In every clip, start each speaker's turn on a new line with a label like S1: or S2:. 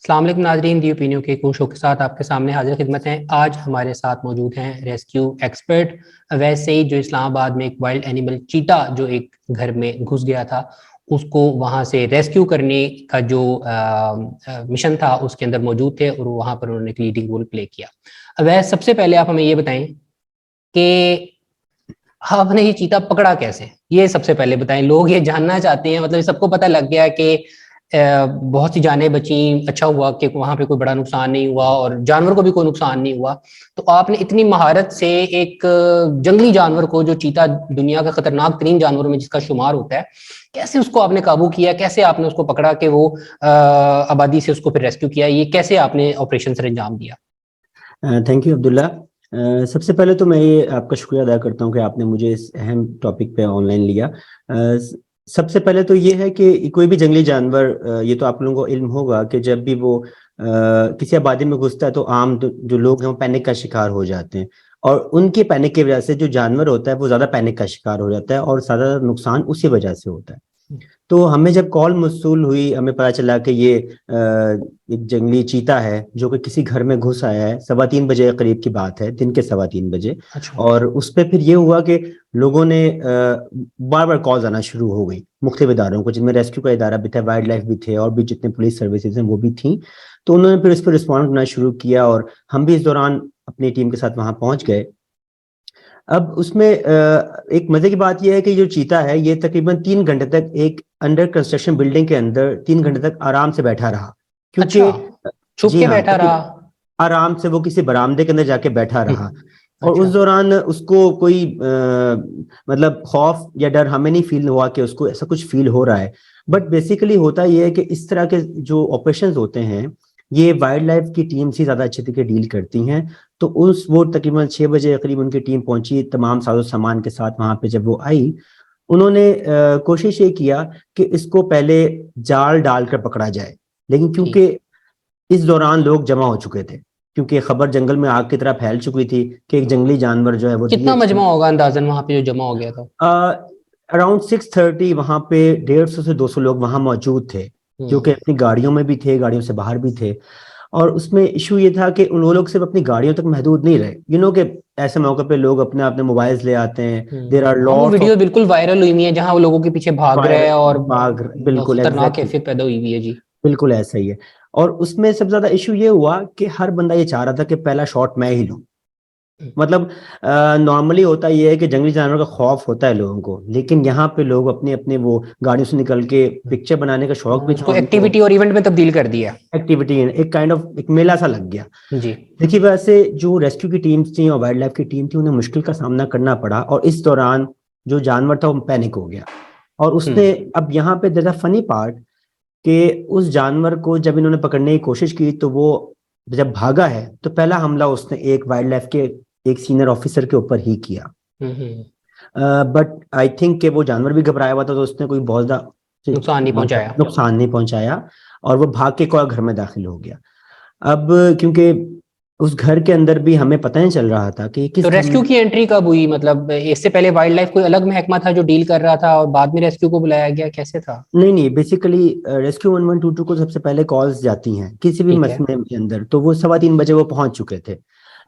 S1: अस्सलाम वालेकुम नाज़रीन, दी ओपिनियन के एक शो के साथ आपके सामने हाजिर खिदमत हैं। आज हमारे साथ मौजूद हैं रेस्क्यू एक्सपर्ट अवैस सईद, जो इस्लामाबाद में एक वाइल्ड एनिमल चीता जो एक घर में घुस गया था उसको वहाँ से रेस्क्यू करने का जो मिशन था उसके अंदर मौजूद थे और वहाँ पर उन्होंने एक लीडिंग रोल प्ले किया। अवैस, सबसे पहले आप हमें ये बताएं कि आपने ये चीता पकड़ा कैसे? ये सबसे पहले बताएं, लोग ये जानना चाहते हैं। मतलब सबको पता लग गया कि बहुत सी जानें बची, अच्छा हुआ कि वहां पे कोई बड़ा नुकसान नहीं हुआ और जानवर को भी कोई नुकसान नहीं हुआ। तो आपने इतनी महारत से एक जंगली जानवर को, जो चीता दुनिया का खतरनाक तरीन जानवरों में जिसका शुमार होता है, कैसे उसको आपने काबू किया? कैसे आपने उसको पकड़ा कि वो आबादी से उसको फिर रेस्क्यू किया? ये कैसे आपने ऑपरेशन सर अंजाम दिया?
S2: Thank you Abdullah. सबसे पहले तो मैं ये आपका शुक्रिया अदा करता हूँ कि आपने मुझे इस अहम टॉपिक पे ऑनलाइन लिया। सबसे पहले तो ये है कि कोई भी जंगली जानवर, ये तो आप लोगों को इल्म होगा कि जब भी वो किसी आबादी में घुसता है तो आम जो लोग हैं वो पैनिक का शिकार हो जाते हैं, और उनके पैनिक की वजह से जो जानवर होता है वो ज्यादा पैनिक का शिकार हो जाता है और ज्यादा नुकसान उसी वजह से होता है। तो हमें जब कॉल मौसूल हुई, हमें पता चला कि ये एक जंगली चीता है जो कि किसी घर में घुस आया है। 3:15 बजे करीब की बात है, दिन के 3:15 बजे।
S1: अच्छा।
S2: और उस पे फिर ये हुआ कि लोगों ने बार बार कॉल्स आना शुरू हो गई मुख्तलिफ इदारों को, जिनमें रेस्क्यू का इदारा भी था, वाइल्ड लाइफ भी थे, और भी जितने पुलिस सर्विसेज हैं वो भी थी। तो उन्होंने फिर इस पर रिस्पॉन्ड करना शुरू किया और हम भी इस दौरान अपनी टीम के साथ वहां पहुंच गए। अब उसमें एक मजे की बात यह है कि जो चीता है ये तकरीबन 3 घंटे तक एक अंडर कंस्ट्रक्शन बिल्डिंग के अंदर 3 घंटे तक आराम से बैठा रहा, क्योंकि
S1: अच्छा, छुप
S2: जी
S1: के
S2: हाँ,
S1: बैठा रहा?
S2: आराम से वो किसी बरामदे के अंदर जाके बैठा रहा। और उस
S1: अच्छा।
S2: दौरान उसको कोई मतलब खौफ या डर हमें नहीं फील हुआ कि उसको ऐसा कुछ फील हो रहा है। बट बेसिकली होता ये है कि इस तरह के जो ऑपरेशंस होते हैं ये वाइल्ड लाइफ की टीम से ज्यादा अच्छे तरीके डील करती हैं। तो वो तकरीबन 6 बजे करीब उनकी टीम पहुंची तमाम साजो सामान के साथ। वहां पे जब वो आई, उन्होंने कोशिश ये किया कि इसको पहले जाल डालकर पकड़ा जाए, लेकिन क्योंकि इस दौरान लोग जमा हो चुके थे, क्योंकि खबर जंगल में आग की तरह फैल चुकी थी कि एक जंगली जानवर जो है वो
S1: कितना मजमा होगा अंदाजन वहां पे जो जमा हो गया था?
S2: अराउंड 6:30 वहां पे 150 से 200 लोग वहां मौजूद थे, जो कि अपनी गाड़ियों में भी थे, गाड़ियों से बाहर भी थे। और उसमें इशू ये था कि उन लोग सिर्फ अपनी गाड़ियों तक महदूद नहीं रहे। कि ऐसे मौके पे लोग अपने अपने मोबाइल्स ले आते हैं। देयर आर
S1: हाँ, वो
S2: लॉट्स ऑफ
S1: वीडियो बिल्कुल वायरल हुई हुई है जहां वो लोगों के पीछे भाग रहे
S2: वायरल
S1: हैं और
S2: बाग,
S1: बहुत
S2: बिल्कुल
S1: खतरनाक
S2: एग्जैक्टली,
S1: कैफियत पैदा हुई हुई है जी।
S2: बिल्कुल ऐसा ही है। और उसमें सबसे ज्यादा इशू ये हुआ कि हर बंदा ये चाह रहा था कि पहला शॉट मैं ही लूं। मतलब नॉर्मली होता ये है कि जंगली जानवर का खौफ होता है लोगों को, लेकिन यहाँ पे लोग अपने अपने वो गाड़ियों से निकल के पिक्चर बनाने का शौक भी था
S1: उसको
S2: उनको।
S1: एक्टिविटी और इवेंट में तब्दील कर दिया।
S2: एक्टिविटी, एक काइंड ऑफ एक मेला सा लग गया।
S1: जी।
S2: देखिए, वैसे जो रेस्क्यू की टीम्स थी और वाइल्ड लाइफ की टीम थी उन्हें मुश्किल का सामना करना पड़ा, और इस दौरान जो जानवर था वो पैनिक हो गया। और उसने, अब यहाँ पे देयर फनी पार्ट, कि उस जानवर को जब इन्होंने पकड़ने की कोशिश की तो वो जब भागा है तो पहला हमला उसने एक वाइल्ड लाइफ के एक सीनियर ऑफिसर के ऊपर ही किया। बट आई थिंक कि वो जानवर भी घबराया हुआ था, तो उसने कोई बहुत ज्यादा
S1: नुकसान नहीं पहुंचाया।
S2: नुकसान नहीं पहुंचाया, और वो भाग के एक और घर में दाखिल हो गया। अब क्योंकि उस घर के अंदर भी हमें पता नहीं चल रहा था कि किस
S1: तो
S2: घर में।
S1: रेस्क्यू की एंट्री कब हुई? मतलब इससे पहले वाइल्ड लाइफ कोई अलग महकमा था जो डील कर रहा था और बाद में रेस्क्यू को बुलाया गया, कैसे था?
S2: नहीं नहीं, बेसिकली रेस्क्यू 1122 को सबसे पहले कॉल्स जाती हैं किसी भी
S1: ठीक है।
S2: मसले के अंदर, तो वो 3:15 बजे वो पहुंच चुके थे।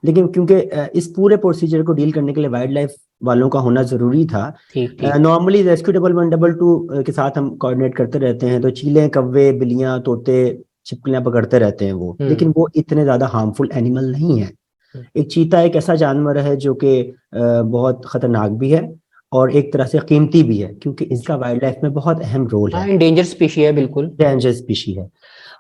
S2: लेकिन क्योंकि इस पूरे प्रोसीजर को डील करने के लिए वाइल्ड लाइफ वालों का होना जरूरी था।
S1: ठीक ठीक।
S2: नॉर्मली रेस्क्यू 1122 के साथ हम कोऑर्डिनेट करते रहते हैं, तो चीलें, कव्वे, बिल्लियां, तोते, छिपकलियां पकड़ते रहते हैं वो, लेकिन वो इतने ज्यादा हार्मफुल एनिमल नहीं है। एक चीता एक ऐसा जानवर है जो कि बहुत खतरनाक भी है और एक तरह से कीमती भी है, क्योंकि इसका वाइल्ड लाइफ में बहुत अहम रोल
S1: हाँ,
S2: है।
S1: इंडेंजर स्पीशी है बिल्कुल।
S2: डेंजर स्पीशी है,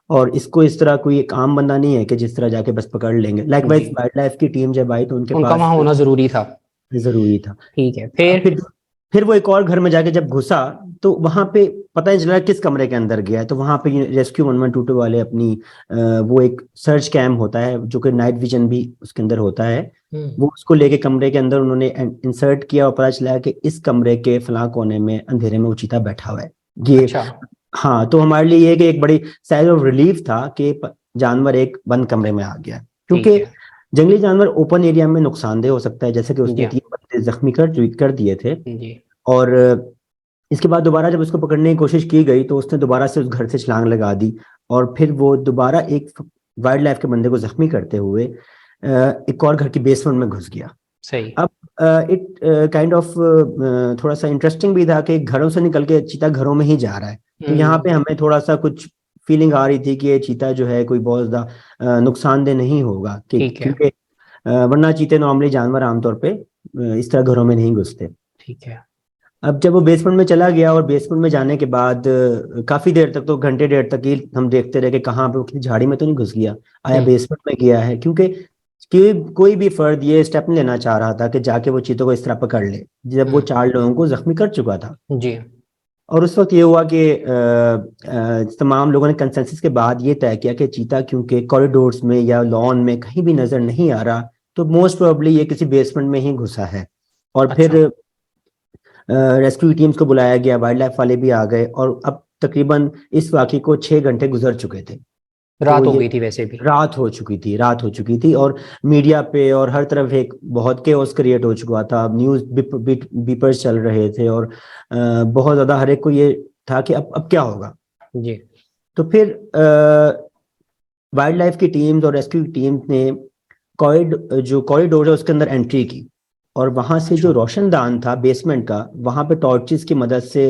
S2: और इसको इस तरह कोई एक आम बंदा नहीं है कि जिस तरह जाके बस पकड़ लेंगे। लाइकवाइज
S1: जी,
S2: वाइल्ड लाइफ की टीम जब आई तो उनके
S1: उनका
S2: पास
S1: वहां होना जरूरी था।
S2: जरूरी था।
S1: ठीक है,
S2: अब
S1: फिर?
S2: फिर वो एक और घर में जाके जब घुसा तो वहां पे पता नहीं चला किस कमरे के अंदर गया है। तो वहां पे रेस्क्यू 1122 वाले अपनी वो एक सर्च कैम होता है जो कि नाइट विजन भी उसके अंदर होता है, वो उसको लेके कमरे के अंदर उन्होंने इंसर्ट किया, और पता चला कि इस कमरे के फलां कोने में अंधेरे में वो चीता बैठा हुआ है। ये,
S1: अच्छा।
S2: हाँ, तो हमारे लिए ये कि एक बड़ी साइज ऑफ रिलीफ था कि जानवर एक बंद कमरे में आ गया,
S1: ठीक
S2: क्योंकि
S1: है।
S2: जंगली जानवर ओपन एरिया में नुकसानदेह हो सकता है, जैसे कि
S1: जी
S2: उसने
S1: हाँ।
S2: 3 बंदे जख्मी कर दिए थे।
S1: जी।
S2: और इसके बाद दोबारा जब उसको पकड़ने की कोशिश की गई तो उसने दोबारा से उस घर से छलांग लगा दी। और फिर वो दोबारा एक वाइल्ड लाइफ के बंदे को जख्मी करते हुए एक और घर की बेसमेंट में घुस गया।
S1: सही।
S2: अब इट काइंड ऑफ थोड़ा सा इंटरेस्टिंग भी था कि घरों से निकल के चीता घरों में ही जा रहा है। तो यहाँ पे हमें थोड़ा सा कुछ फीलिंग आ रही थी कि ये चीता जो है कोई बहुत ज्यादा नुकसानदेह नहीं होगा, कि
S1: ठीक है।
S2: क्योंकि वरना चीते नॉर्मली जानवर आमतौर पे इस तरह घरों में नहीं घुसते।
S1: ठीक है।
S2: अब जब वो बेसमेंट में चला गया और बेसमेंट में जाने के बाद काफी देर तक, तो घंटे डेढ़ तक ही हम देखते रहे कि कहाँ पे वो किसी झाड़ी में तो नहीं घुस गया, आया बेसमेंट में गया है, क्योंकि कोई भी फर्द ये स्टेप नहीं लेना चाह रहा था कि जाके वो चीतों को इस तरह पकड़ ले जब वो 4 लोगों को जख्मी कर चुका था।
S1: जी।
S2: और उस वक्त ये हुआ कि तमाम लोगों ने कंसेंसस के बाद ये तय किया कि चीता क्योंकि कॉरिडोर्स में या लॉन में कहीं भी नजर नहीं आ रहा, तो मोस्ट प्रोबेबली ये किसी बेसमेंट में ही घुसा है। और फिर रेस्क्यू टीम्स को बुलाया गया, वाइल्ड लाइफ वाले भी आ गए, और अब तकरीबन इस वाक़े को 6 घंटे गुजर चुके थे।
S1: रात
S2: तो
S1: हो
S2: ये
S1: गई थी वैसे भी।
S2: रात हो चुकी थी और मीडिया पे और हर तरफ एक बहुत केओस क्रिएट हो चुका था। न्यूज बीपर्स चल रहे थे और बहुत ज्यादा हर एक को ये था कि अब क्या होगा।
S1: जी।
S2: तो फिर वाइल्ड लाइफ की टीम्स और रेस्क्यू टीम्स ने जो कॉरिडोर है उसके अंदर एंट्री की, और वहां से जो रोशनदान था बेसमेंट का, वहां पे टॉर्चेस की मदद से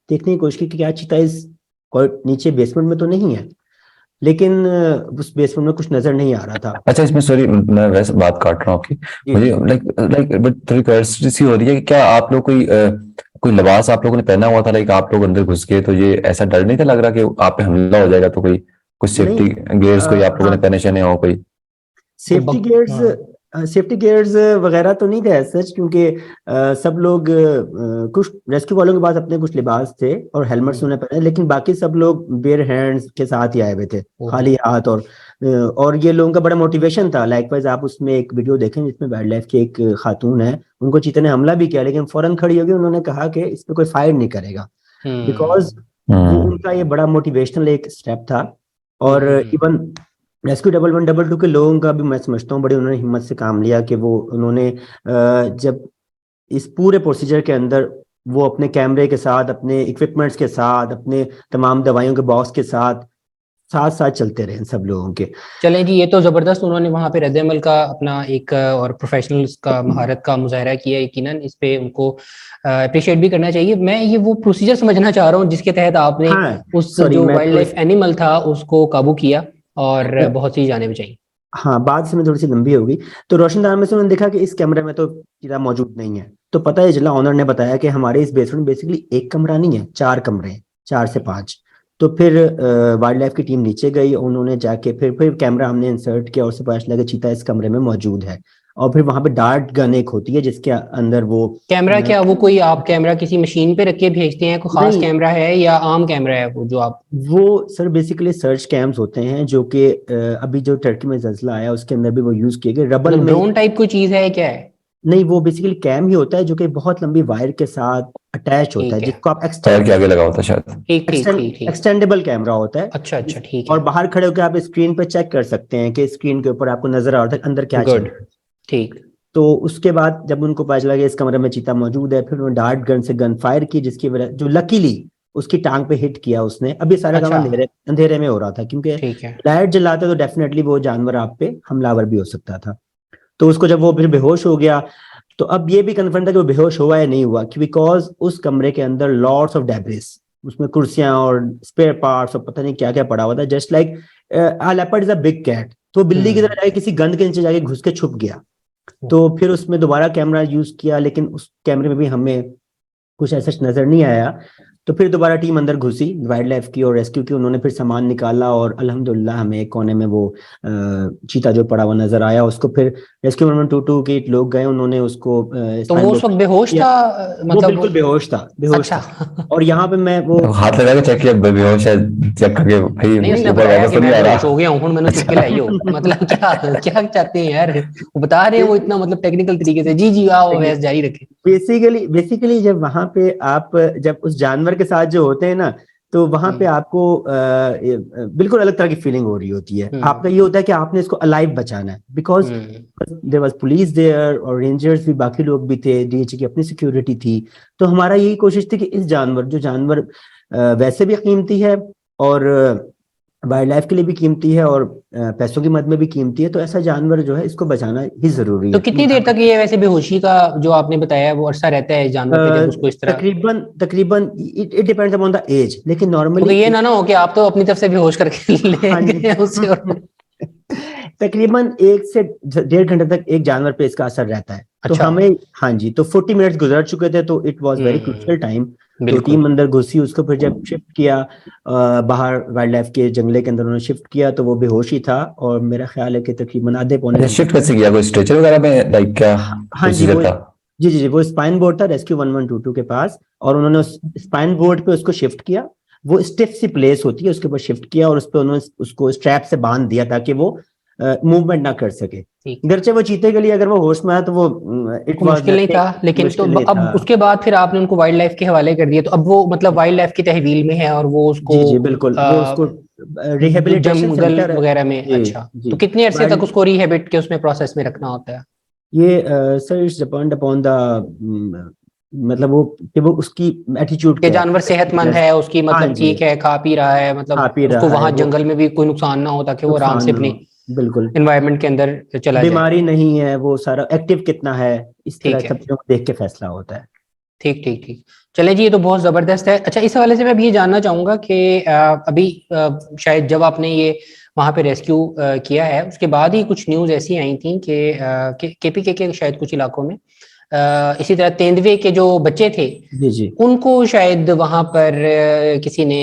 S2: देखने की कोशिश की कि क्या चीता इस नीचे बेसमेंट में तो नहीं है, लेकिन उस बेसमेंट में कुछ नजर नहीं आ रहा था।
S3: अच्छा, इसमें सॉरी मैं वैसे बात काट रहा हूँ आपकी, मुझे लाइक बट थोड़ी क्यूरियोसिटी सी हो रही है कि क्या आप लोग कोई लिबास आप लोगों ने पहना हुआ था, लाइक आप लोग अंदर घुस गए तो ये ऐसा डर नहीं था लग रहा कि आप पे हमला हो जाएगा, तो कोई कुछ सेफ्टी गियर्स कोई आप लोगों ने पहने शहने हो कोई?
S2: सेफ्टी गियर्स वगैरह तो नहीं थे सच, क्योंकि सब लोग कुछ रेस्क्यू वालों के पास अपने कुछ लिबास थे और हेलमेट्स उन्होंने पहने, लेकिन बाकी सब लोग बेयर हैंड्स के साथ ही आए हुए थे, खाली हाथ। और ये लोगों का बड़ा मोटिवेशन था। लाइकवाइज आप उसमें एक वीडियो देखें जिसमें वाइल्ड लाइफ की एक खातून है, उनको चीते ने हमला भी किया, लेकिन फौरन खड़ी होगी, उन्होंने कहा कि इस पे कोई फायर नहीं करेगा, बिकॉज वो उनका ये बड़ा मोटिवेशनल एक स्टेप था। और इवन रेस्क्यू 1112 के लोगों का भी मैं समझता हूँ बड़ी उन्होंने हिम्मत से काम लिया कि वो उन्होंने जब इस पूरे प्रोसीजर के अंदर वो अपने कैमरे के साथ, अपने इक्विपमेंट्स के साथ, अपने तमाम दवाइयों के बॉक्स के साथ साथ चलते रहे सब लोगों के।
S1: चलें जी, ये तो जबरदस्त उन्होंने वहां पे रद्द-ए-अमल का अपना एक और प्रोफेशनल्स का महारत का मुजाहरा किया, यकीनन इस पे उनको अप्रिशिएट भी करना चाहिए। मैं ये वो प्रोसीजर समझना चाह रहा हूँ जिसके तहत आपने उस जो वाइल्ड लाइफ एनिमल था उसको काबू किया और बहुत सी जानें बचाई।
S2: हाँ, बात से में थोड़ी सी लंबी होगी। तो रोशनदान में से उन्होंने देखा कि इस कमरे में तो चीता मौजूद नहीं है, तो पता है चला, ऑनर ने बताया कि हमारे इस बेसमेंट बेसिकली एक कमरा नहीं है, 4 कमरे हैं, 4 से 5। तो फिर वाइल्ड लाइफ की टीम नीचे गई, उन्होंने जाके फिर कैमरा हमने इंसर्ट किया और उससे पता चला कि चीता इस कमरे में मौजूद है। और फिर वहां पे डार्ट गन एक होती है जिसके अंदर वो
S1: कैमरा, क्या वो कोई आप कैमरा किसी मशीन पे रख के भेजते हैं, कोई खास कैमरा है या आम कैमरा है वो जो आप?
S2: वो सर बेसिकली सर्च कैम्स होते हैं जो कि अभी जो टर्की में जल्जला आया उसके अंदर भी वो यूज किए गए। रबल में
S1: ड्रोन टाइप कोई चीज है क्या है?
S2: नहीं, वो बेसिकली कैम ही होता है जो कि बहुत लंबी वायर के साथ अटैच होता है, जिसको आप
S3: के आगे लगा होता है शायद,
S2: एक्सटेंडेबल कैमरा होता है।
S1: अच्छा, ठीक है।
S2: और बाहर खड़े होकर आप स्क्रीन पर चेक कर सकते हैं कि स्क्रीन के ऊपर आपको नजर आ रहा है अंदर क्या चल रहा है।
S1: ठीक।
S2: तो उसके बाद जब उनको पता चला कि इस कमरे में चीता मौजूद है, फिर उन्होंने डार्ट गन से गन फायर की, जिसकी वजह जो लकीली उसकी टांग पे हिट किया उसने। अभी सारा काम अंधेरे में हो रहा था, क्योंकि लाइट जलाते तो डेफिनेटली वो जानवर आप पे हमलावर भी हो सकता था। तो उसको जब वो फिर बेहोश हो गया, तो अब ये भी कन्फर्म था कि वो बेहोश हुआ या नहीं हुआ, बिकॉज उस कमरे के अंदर लॉट्स ऑफ डेब्रिस, उसमें कुर्सियां और स्पेयर पार्ट्स और पता नहीं क्या क्या पड़ा हुआ था। Just like a leopard is a big cat, तो बिल्ली की तरह जाके किसी गंद के नीचे जाके घुस के छुप गया। तो फिर उसमें दोबारा कैमरा यूज किया, लेकिन उस कैमरे में भी हमें कुछ ऐसा नजर नहीं आया। तो फिर दोबारा टीम अंदर घुसी वाइल्ड लाइफ की और रेस्क्यू की, उन्होंने फिर सामान निकाला और अल्हम्दुलिल्लाह हमें एक कोने में वो चीता जो पड़ा हुआ नजर आया। उसको फिर रेस्क्यू 122 के लोग गए, उन्होंने उसको
S1: तो वो उस वक्त बेहोश था,
S2: मतलब वो बिल्कुल बेहोश था। और यहाँ पे मैं वो
S3: हाथ लगा के चेक किया बेहोश है, चेक करके भाई
S1: नहीं, उसने बताया कि मैं बेहोश हो गया हूँ, हुन मैंने चुप के लाइयो। मतलब क्या चाहते हैं यार, वो बता रहे हैं वो इतना मतलब टेक्निकल तरीके से। जी आओ, वैसे जारी रखें।
S2: बेसिकली जब वहां पे आप जब उस जानवर के साथ जो होते हैं ना, तो वहां पे आपको बिल्कुल अलग तरह की फीलिंग हो रही होती है। आपका ये होता है कि आपने इसको अलाइव बचाना है, because there was police there और रेंजर्स भी, बाकी लोग भी थे, डीएच की अपनी सिक्योरिटी थी। तो हमारा यही कोशिश थी कि इस जानवर जो जानवर वैसे भी कीमती है और वाइल्ड लाइफ के लिए भी कीमती है और पैसों की मद में भी कीमती है, तो ऐसा जानवर जो है इसको बचाना ही जरूरी
S1: तो
S2: है।
S1: कितनी देर तक ये वैसे बेहोशी का जो आपने बताया वो अरसा रहता है इस जानवर पे जब उसको इस तरह?
S2: तकरीबन तकरीबन it depends upon the age, लेकिन
S1: तो
S2: नॉर्मली
S1: ये ना हो कि आप तो अपनी तरफ से बेहोश करके ले
S2: हाँ
S1: गए उससे और...
S2: तकरीबन 1 से 1.5 घंटे तक एक जानवर पे इसका असर रहता है। तो
S1: अच्छा।
S2: हमें, हाँ जी, तो 40 मिनट्स गुजर चुके थे, तो it was very crucial time. तो टीम अंदर घुसी, उसको फिर जब शिफ्ट किया बाहर वाइल्ड लाइफ के जंगले के अंदर उन्होंने शिफ्ट किया, तो वो बेहोश ही था और मेरा ख्याल है कि तकरीबन आधे पौने
S3: अच्छा, शिफ्ट कैसे किया? कोई स्ट्रेचर वगैरह में, लाइक क्या
S2: हाँ जी
S3: प्रोसीजर
S2: वो,
S3: था?
S2: जी वो स्पाइन बोर्ड था रेस्क्यू 1122 के पास, और उन्होंने उस स्पाइन बोर्ड पे उसको शिफ्ट किया। वो स्टिफ सी प्लेस होती है, उसके ऊपर शिफ्ट किया और उस पर उन्होंने उसको स्ट्रैप से बांध दिया ताकि वो मूवमेंट ना कर सके। गरचे वो चीते के लिए अगर वो होश में आया तो वो इट वाज
S1: मुश्किल नहीं था, लेकिन तो अब उसके बाद फिर आपने उनको वाइल्ड लाइफ के हवाले कर दिया, तो अब वो मतलब वाइल्ड लाइफ की तहवील में है और वो उसको
S2: जी बिल्कुल वो उसको रिहेबिलिटेशन
S1: जंगल
S2: सेंटर
S1: वगैरह में।
S2: जी,
S1: अच्छा,
S2: जी,
S1: तो कितने अरसे तक उसको रिहेबिट के उसमें प्रोसेस में रखना होता है?
S2: ये sir it's depend upon the मतलब वो कि वो उसकी एटीट्यूड
S1: कि
S2: क्या
S1: जानवर सेहतमंद है, उसकी
S2: हाँ
S1: मतलब
S2: जी,
S1: ठीक है, खा पी रहा है,
S2: खा
S1: मतलब
S2: पी
S1: उसको
S2: रहा है
S1: वहां
S2: वो,
S1: जंगल में भी कोई नुकसान ना हो ताकि वो आराम
S2: नुकसान
S1: से
S2: ना
S1: अपनी
S2: हो, बिल्कुल
S1: एनवायरनमेंट के अंदर चला जाए।
S2: बीमारी नहीं है, वो सारा एक्टिव कितना है, इस तरह
S1: ठीक है,
S2: सब चीजों को देख के फैसला होता है।
S1: ठीक ठीक ठीक। चले जी, ये तो बहुत जबरदस्त है। अच्छा, इस हवाले से मैं अभी ये जानना चाहूंगा कि अभी शायद जब आपने ये वहां पे रेस्क्यू किया है उसके बाद ही कुछ न्यूज ऐसी आई थी कि केपीके के शायद कुछ इलाकों में इसी तरह तेंदुए के जो बच्चे थे
S2: जी जी
S1: उनको शायद वहां पर किसी ने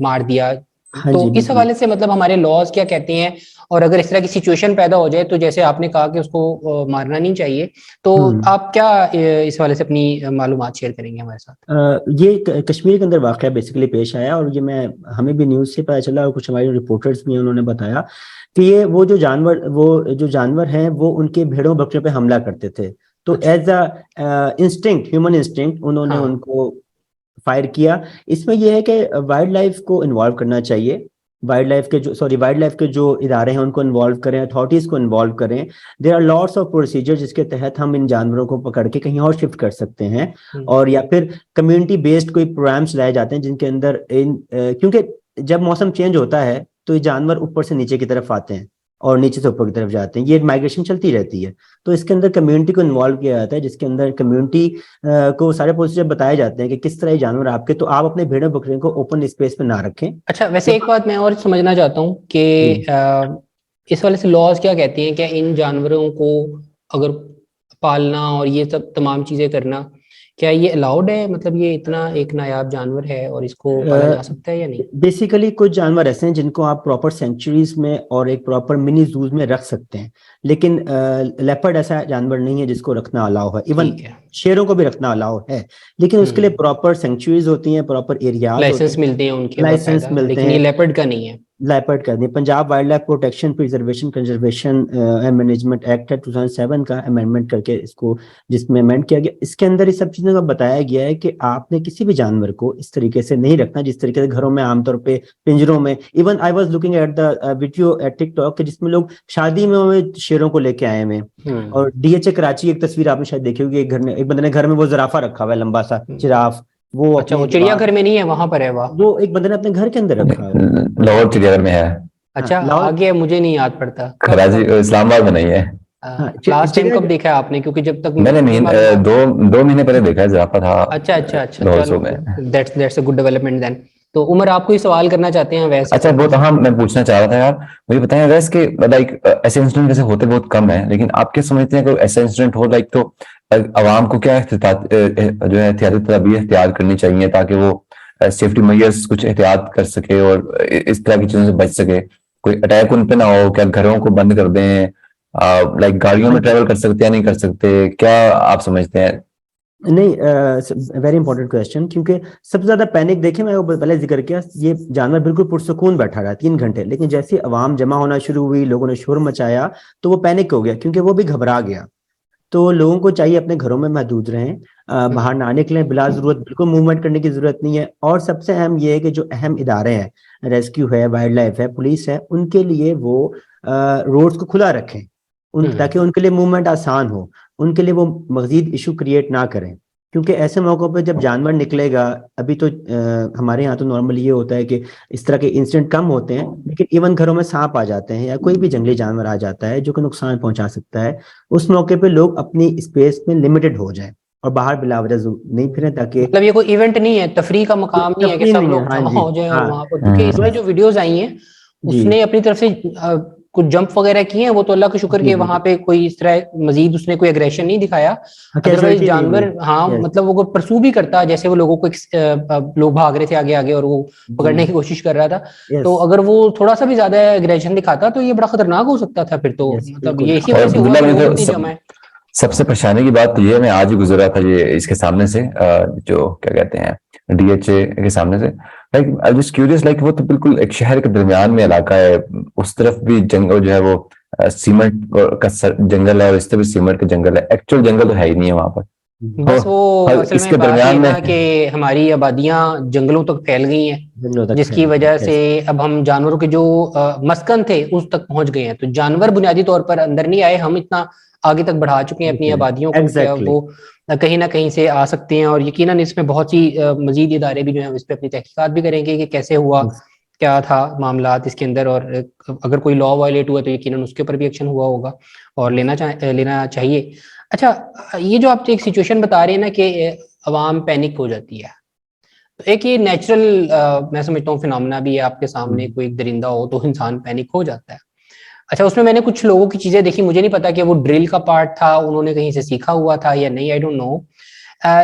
S1: मार दिया।
S2: हाँ
S1: तो
S2: जी
S1: इस
S2: बिल्कुल।
S1: हवाले से मतलब हमारे लॉज क्या कहते हैं, और अगर इस तरह की सिचुएशन पैदा हो जाए तो जैसे आपने कहा कि उसको मारना नहीं चाहिए, तो आप क्या इस हवाले से अपनी मालूमात शेयर करेंगे हमारे साथ?
S2: ये कश्मीर के अंदर वाकया बेसिकली पेश आया, और ये मैं हमें भी न्यूज़ से पता चला और कुछ हमारे रिपोर्टर्स भी हैं, उन्होंने बताया कि ये वो जो जानवर हैं वो उनके भेड़ों बकरियों पे हमला करते थे। तो
S1: अच्छा।
S2: As a instinct, human instinct, उन्होंने
S1: हाँ।
S2: उनको फायर किया। इसमें यह है कि वाइल्ड लाइफ को इन्वॉल्व करना चाहिए, वाइल्ड लाइफ के जो इदारे हैं उनको इन्वॉल्व करें, अथॉरिटीज को इन्वॉल्व करें। There are lots of procedure जिसके तहत हम इन जानवरों को पकड़ के कहीं और शिफ्ट कर सकते हैं, और या फिर कम्युनिटी बेस्ड कोई प्रोग्राम्स लाए जाते हैं जिनके अंदर क्योंकि जब मौसम चेंज होता है तो ये जानवर ऊपर से नीचे की तरफ आते हैं और नीचे से ऊपर की तरफ जाते हैं, ये माइग्रेशन चलती रहती है। तो इसके अंदर कम्युनिटी को इन्वॉल्व किया जाता है, जिसके अंदर कम्युनिटी को सारे प्रोसीजर बताए जाते हैं कि किस तरह ये जानवर आपके, तो आप अपने भेड़ों बकरियों को ओपन स्पेस में ना रखें।
S1: अच्छा, वैसे एक बात मैं और समझना चाहता हूँ कि इस वाले से लॉज क्या कहते हैं, क्या इन जानवरों को अगर पालना और ये सब तमाम चीजें करना, क्या ये अलाउड है? मतलब ये इतना एक नायाब जानवर है और इसको पाला जा सकता है या नहीं?
S2: बेसिकली कुछ जानवर ऐसे हैं जिनको आप प्रॉपर सेंचुरीज में और एक प्रॉपर मिनी जूज में रख सकते हैं, लेकिन लेपर्ड ऐसा जानवर नहीं है जिसको रखना अलाउ है। इवन
S1: ठीक है।
S2: शेरों को भी रखना अलाउ है, लेकिन उसके लिए प्रॉपर सेंचुरीज होती हैं, प्रॉपर एरियाज होते
S1: लाइसेंस
S2: हैं,
S1: मिलते हैं उनके
S2: लाइसेंस
S1: बाकायदा,
S2: मिलते
S1: लेकिन ये
S2: हैं।
S1: लेपर्ड का नहीं है।
S2: लेपर्ड का नहीं, Punjab wild life protection preservation conservation and management act है 2007 का अमेंडमेंट करके इसको, जिसमें अमेंड किया गया, इसके अंदर इस सब चीजों का बताया गया है कि आपने किसी भी जानवर को इस तरीके से नहीं रखना जिस तरीके से घरों में आमतौर पे पिंजरों में। Even I was looking at the video at TikTok जिसमें लोग शादी में शेरों को लेके आए हुए हैं, और डीएचए कराची एक तस्वीर आपने शायद देखी होगी, एक बंदे ने घर में वो जिराफा रखा हुआ है, लंबा सा जिराफ, वो
S1: अच्छा,
S2: अपने
S1: वो चिड़ियाघर में नहीं है, वहां पर है वह?
S2: वो एक बंदे ने अपने घर के अंदर रखा है।
S3: लाहौर चिड़ियाघर में है।
S1: अच्छा,
S2: लाहौर,
S1: आगे मुझे नहीं याद पड़ता कब
S3: कराची,
S1: कब
S3: इस्लामाबाद में नहीं है।
S1: लास्ट टाइम
S2: चिड़िया,
S1: कब देखा है आपने? क्योंकि जब तक
S3: मैंने
S1: मुझे मालूमात।
S3: दो महीने पहले देखा है, जिराफा था
S1: अच्छा अच्छा अच्छा,
S3: लाहौर
S1: चलो,
S3: में।
S1: That's a good development then. तो उमर, आप कोई सवाल करना चाहते हैं वैसे
S3: अच्छा,
S1: तो?
S3: बहुत, हाँ, मैं पूछना चाह रहा था यार, मुझे बताएं वैसे कि लाइक ऐसे इंसिडेंट वैसे होते बहुत कम है, लेकिन आप क्या समझते हैं कि ऐसा इंसिडेंट हो लाइक, तो आवाम को क्या जो है एहतियाती तदबीर इख्तियार करनी चाहिए ताकि वो सेफ्टी मेजर्स कुछ एहतियात कर सके और इस तरह की चीजों से बच सके? कोई अटैक उन पे ना हो, क्या घरों को बंद कर दें, लाइक गाड़ियों में ट्रेवल कर सकते हैं या नहीं कर सकते, क्या आप समझते हैं?
S2: नहीं, वेरी इंपॉर्टेंट क्वेश्चन, क्योंकि सबसे ज्यादा पैनिक देखे, मैं वो पहले जिक्र किया, ये जानवर बिल्कुल पुरसुकून बैठा रहा 3 घंटे, लेकिन जैसे आवाम जमा होना शुरू हुई, लोगों ने शोर मचाया, तो वो पैनिक हो गया क्योंकि वो भी घबरा गया। तो लोगों को चाहिए अपने घरों में महदूद रहें, बाहर ना निकलें बिला जरूरत, बिल्कुल मूवमेंट करने की जरूरत नहीं है। और सबसे अहम ये है कि जो अहम इदारे हैं, रेस्क्यू है, वाइल्ड लाइफ है, पुलिस है, उनके लिए वो रोड्स को खुला रखें ताकि उनके लिए मूवमेंट आसान हो, उनके लिए वो मजीद इशू क्रिएट ना करें। क्योंकि ऐसे मौकों पे जब जानवर निकलेगा, अभी तो हमारे यहाँ तो नॉर्मली ये होता है कि इस तरह के इंसिडेंट कम होते हैं, लेकिन इवन घरों में सांप आ जाते हैं या कोई भी जंगली जानवर आ जाता है जो कि नुकसान पहुंचा सकता है। उस मौके पे लोग अपनी स्पेस में लिमिटेड हो जाएं और बाहर बिलावजा नहीं फिरें, ताकि
S1: मतलब ये कोई इवेंट नहीं है, तफरी का मकाम नहीं है कि
S2: तफरीह
S1: सब
S2: नहीं है।
S1: लोग
S2: हाँ
S1: जमा
S2: जी,
S1: हो जाएं और
S2: हाँ
S1: वहां पर, क्योंकि इसमें जो वीडियोस आई हैं
S2: जी
S1: उसने अपनी तरफ से कुछ जंप वगैरह किए हैं, वो तो अल्लाह का शुक्र
S2: जी
S1: कि
S2: जी।
S1: वहां पे कोई इस तरह मजीद उसने कोई एग्रेशन नहीं दिखाया। अदरवाइज
S2: कैजुअलिटी नहीं
S1: जानवर,
S2: हुई।
S1: हाँ
S2: यस
S1: मतलब वो परसू भी करता, जैसे वो लोगों को लोग भाग रहे थे आगे आगे और वो
S2: जी।
S1: पकड़ने की कोशिश कर रहा था। तो
S2: यस
S1: अगर वो थोड़ा सा भी ज्यादा एग्रेशन दिखाता तो ये बड़ा खतरनाक हो सकता था फिर तो,
S2: यस
S1: मतलब
S2: बिल्कुल।
S1: ये इसी
S3: और
S1: वजह से हुआ
S3: अब्दुल्ला
S1: कि
S3: में
S1: लोग
S3: तो
S1: इतने जमा है।
S3: सबसे परेशानी की बात तो ये है, मैं आज ही गुजरा था ये इसके सामने से, जो क्या कहते हैं, डीएचए के सामने से। Like I just curious, like वो तो बिल्कुल एक शहर के दरमियान में इलाका है, उस तरफ भी जंगल जो है वो सीमेंट का जंगल है और इस तरफ भी सीमेंट का जंगल है, एक्चुअल जंगल तो है ही नहीं है वहां पर। तो
S1: बस वो
S3: और
S1: असल
S3: इसके
S1: में बात ये
S3: दरमियान में
S1: ना कि हमारी आबादियां जंगलों तक फैल गई हैं,
S2: जंगलों तक
S1: जिसकी
S2: फैल गई।
S1: वजह से
S2: यस
S1: अब हम जानवरों के जो मस्कन थे उस तक पहुंच गए हैं। तो जानवर बुनियादी तौर पर अंदर नहीं आए, हम इतना आगे तक बढ़ा चुके हैं अपनी आबादियों को कि अब
S2: एग्जैक्टली।
S1: वो कहीं ना कहीं से आ सकते हैं। और यकीनन इसमें बहुत सी मजीद इदारे भी जो है इस पर अपनी तहकीकात भी करेंगे कि कैसे हुआ, क्या था मामलात इसके अंदर, और अगर कोई लॉ वायलेट हुआ तो यकीनन उसके ऊपर भी एक्शन हुआ होगा और लेना चाहिए। अच्छा, ये जो आप एक सिचुएशन बता रहे हैं ना कि अवाम पैनिक हो जाती है, तो एक ये नेचुरल मैं समझता हूँ फिनोमेना भी है। आपके सामने कोई एक दरिंदा हो तो इंसान पैनिक हो जाता है। अच्छा, उसमें मैंने कुछ लोगों की चीजें देखी, मुझे नहीं पता कि वो ड्रिल का पार्ट था, उन्होंने कहीं से सीखा हुआ था या नहीं, आई डोंट नो।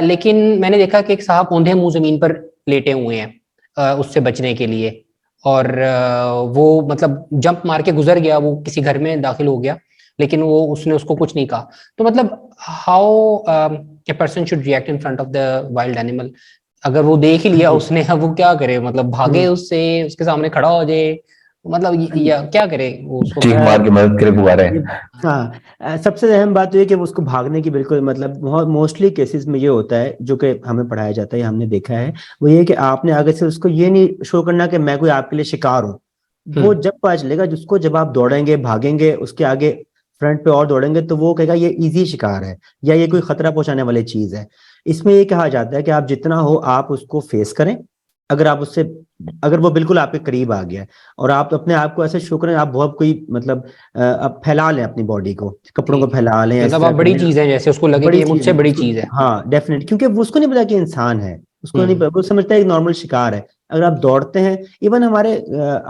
S1: लेकिन मैंने देखा कि एक साहब औंधे मुंह जमीन पर लेटे हुए हैं उससे बचने के लिए, और वो मतलब जंप मार के गुजर गया, वो किसी घर में दाखिल हो गया, लेकिन वो उसने उसको कुछ नहीं कहा। तो मतलब how a person should react in front of the wild animal? अगर वो देख ही लिया उसने, अब वो क्या करे? मतलब भागे उससे, उसके सामने खड़ा हो जाए, मतलब या क्या करे वो उसको?
S3: चीख मार के मदद करे पुकारे।
S2: हाँ, सबसे अहम बात तो ये कि वो उसको भागने की बिल्कुल, मतलब बहुत मोस्टली केसेस में ये होता है जो कि हमें पढ़ाया जाता है, हमने देखा है, वो ये कि आपने आगे से उसको ये नहीं शो करना कि मैं कोई आपके लिए शिकार हूँ। वो जब पता चलेगा, जिसको जब आप दौड़ेंगे भागेंगे उसके आगे फ्रंट पे और दौड़ेंगे, तो वो कहेगा ये इजी शिकार है या ये कोई खतरा पहुंचाने वाली चीज है। इसमें ये कहा जाता है कि आप जितना हो आप उसको फेस करें। अगर आप उससे, अगर वो बिल्कुल आपके करीब आ गया और आप अपने आप को ऐसे शो करें, आप बहुत कोई मतलब आप फैला लें अपनी बॉडी को, कपड़ों को फैला लें, इस
S1: मतलब
S2: तरह
S1: आप बड़ी
S2: करें।
S1: चीज है, जैसे उसको लगे कि
S2: बड़ी
S1: ये
S2: चीज
S1: मुझसे
S2: है
S1: बड़ी
S2: उसको,
S1: चीज है।
S2: हाँ डेफिनेट, क्योंकि वो उसको नहीं पता कि इंसान है, उसको नहीं पता, वो समझता है एक नॉर्मल शिकार है। अगर आप दौड़ते हैं, इवन हमारे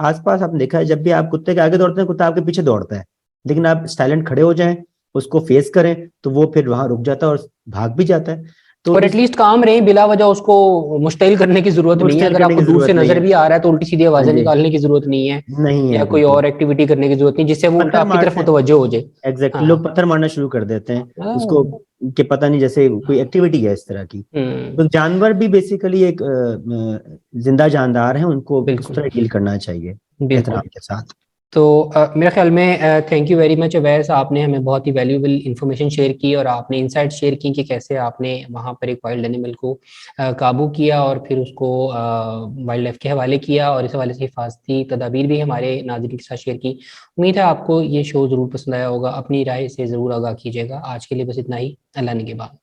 S2: आसपास आपने देखा है, जब भी आप कुत्ते के आगे दौड़ते हैं कुत्ता आपके पीछे दौड़ता है, लेकिन आप साइलेंट खड़े हो जाएं, उसको फेस करें, तो वो फिर वहां रुक जाता है और भाग भी जाता है। तो
S1: और
S2: इस
S1: एटलीस्ट काम रहे, बिला वजह उसको मुश्तिल करने की जरूरत नहीं है।
S2: मुश्किल
S1: अगर
S2: करने
S1: आपको
S2: की
S1: दूर से
S2: जरूरत नहीं
S1: नजर
S2: है।
S1: भी आ रहा है तो उल्टी सीधी
S2: हाँ
S1: आवाजें
S2: जी,
S1: निकालने की जरूरत नहीं है,
S2: नहीं
S1: या
S2: है
S1: कोई
S2: बिल्कुल।
S1: और एक्टिविटी करने की जरूरत नहीं जिससे वो उल्टा
S2: पत्थर
S1: आपकी तरफ
S2: मारते हैं,
S1: मुतवज्जो हो जाए।
S2: एग्जैक्टली,
S1: हाँ।
S2: लोग पत्थर मारना शुरू कर देते हैं उसको,
S1: हाँ।
S2: कि पता नहीं जैसे कोई एक्टिविटी है इस तरह की। तो जानवर भी बेसिकली एक जिंदा जानदार हैं, उनको उस
S1: बिल्कुल
S2: तरह डील करना चाहिए
S1: बिल्कुल।
S2: एहतराम के साथ।
S1: तो मेरे ख्याल में thank you very much Awais, आपने हमें बहुत ही वैल्यूएबल इंफॉर्मेशन शेयर की और आपने इंसाइट शेयर की कि कैसे आपने वहाँ पर एक वाइल्ड एनिमल को काबू किया और फिर उसको वाइल्ड लाइफ के हवाले किया, और इस हवाले से हिफाजती तदाबीर भी हमारे नाज़रीन के साथ शेयर की। उम्मीद है आपको ये शो ज़रूर पसंद आया होगा, अपनी राय से ज़रूर आगाह कीजिएगा। आज के लिए बस इतना ही, अल्लाह निगहबान।